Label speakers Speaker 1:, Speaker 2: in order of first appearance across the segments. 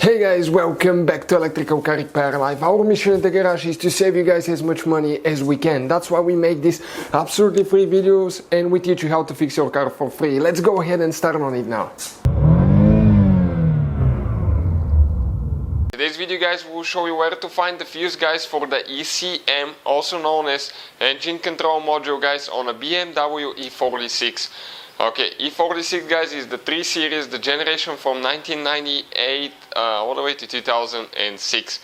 Speaker 1: Hey guys, welcome back to Electrical Car Repair Live. Our mission at the garage is to save you guys as much money as we can. That's why we make these absolutely free videos and we teach you how to fix your car for free. Let's go ahead and start on it now. Today's video guys will show you where to find the fuse guys for the ECM, also known as engine control module guys, on a BMW E46. Okay, E46 guys is the 3 series, the generation from 1998 all the way to 2006.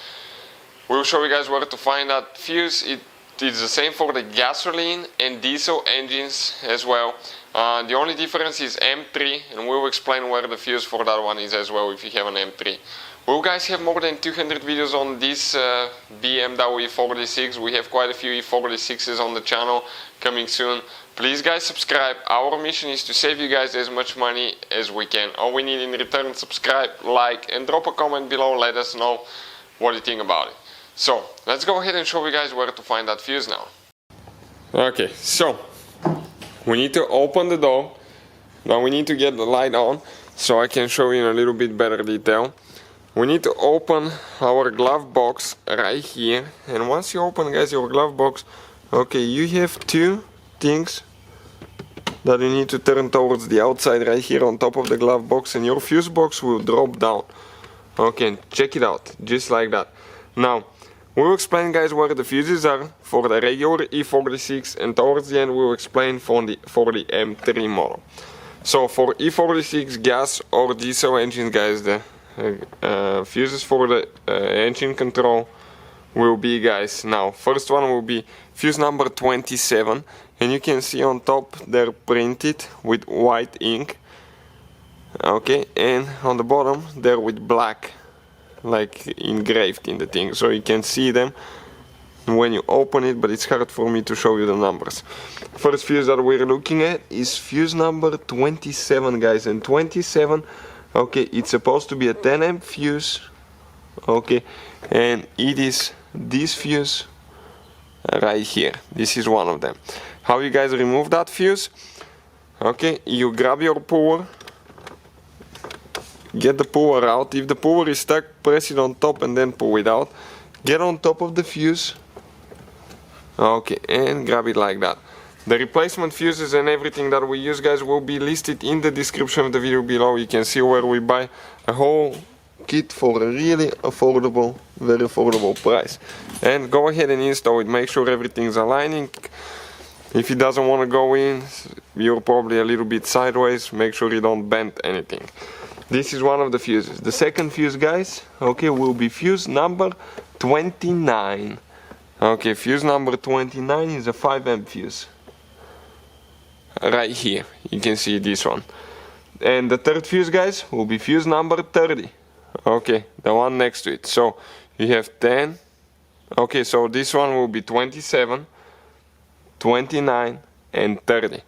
Speaker 1: We'll show you guys where to find that fuse. It is the same for the gasoline and diesel engines as well. The only difference is M3, and we'll explain where the fuse for that one is as well if you have an M3. We'll guys have more than 200 videos on this BMW E46. We have quite a few E46s on the channel coming soon. Please guys subscribe. Our mission is to save you guys as much money as we can. All we need in return, subscribe, like, and drop a comment below. Let us know what you think about it. So let's go ahead and show you guys where to find that fuse now. Okay, so we need to open the door. Now we need to get the light on so I can show you in a little bit better detail. We need to open our glove box right here, and once you open guys your glove box, okay, you have two things that you need to turn towards the outside right here on top of the glove box, and your fuse box will drop down. Okay, check it out, just like that. Now we'll explain guys where the fuses are for the regular E46, and towards the end we'll explain for the M3 model. So for E46 gas or diesel engine guys, the fuses for the engine control will be guys, now first one will be fuse number 27, and you can see on top they're printed with white ink, okay, and on the bottom they're with black, like engraved in the thing, so you can see them when you open it, but it's hard for me to show you the numbers. First fuse that we're looking at is fuse number 27 guys, and 27, okay, it's supposed to be a 10 amp fuse, okay, and it is this fuse right here. This is one of them. How you guys remove that fuse? Okay, you grab your puller, get the puller out. If the puller is stuck, press it on top and then pull it out. Get on top of the fuse, okay, and grab it like that. The replacement fuses and everything that we use guys will be listed in the description of the video below. You can see where we buy a whole kit for a really affordable, very affordable price. And go ahead and install it, make sure everything's aligning. If it doesn't want to go in, you're probably a little bit sideways, make sure you don't bend anything. This is one of the fuses. The second fuse guys, okay, will be fuse number 29. Okay, fuse number 29 is a 5 amp fuse. Right here, you can see this one. And the third fuse guys will be fuse number 30. Okay, the one next to it. So you have 10. Okay, so this one will be 27, 29 and 30.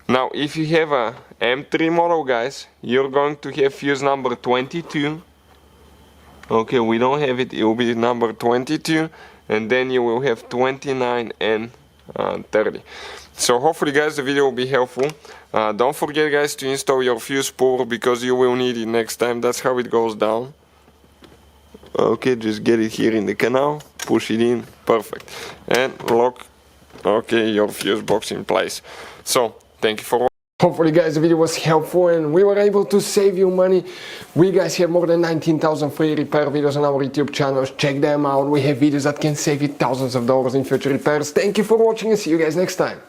Speaker 1: Now if you have a M3 model guys, you're going to have fuse number 22. Okay, we don't have it, it will be number 22, and then you will have 29 and 30. So hopefully guys the video will be helpful. Don't forget guys to install your fuse puller because you will need it next time. That's how it goes down. Okay, just get it here in the canal, push it in, perfect, and lock, okay, your fuse box in place. So thank you for watching. Hopefully guys the video was helpful and we were able to save you money. We guys have more than 19,000 free repair videos on our YouTube channels. Check them out. We have videos that can save you thousands of dollars in future repairs. Thank you for watching and see you guys next time.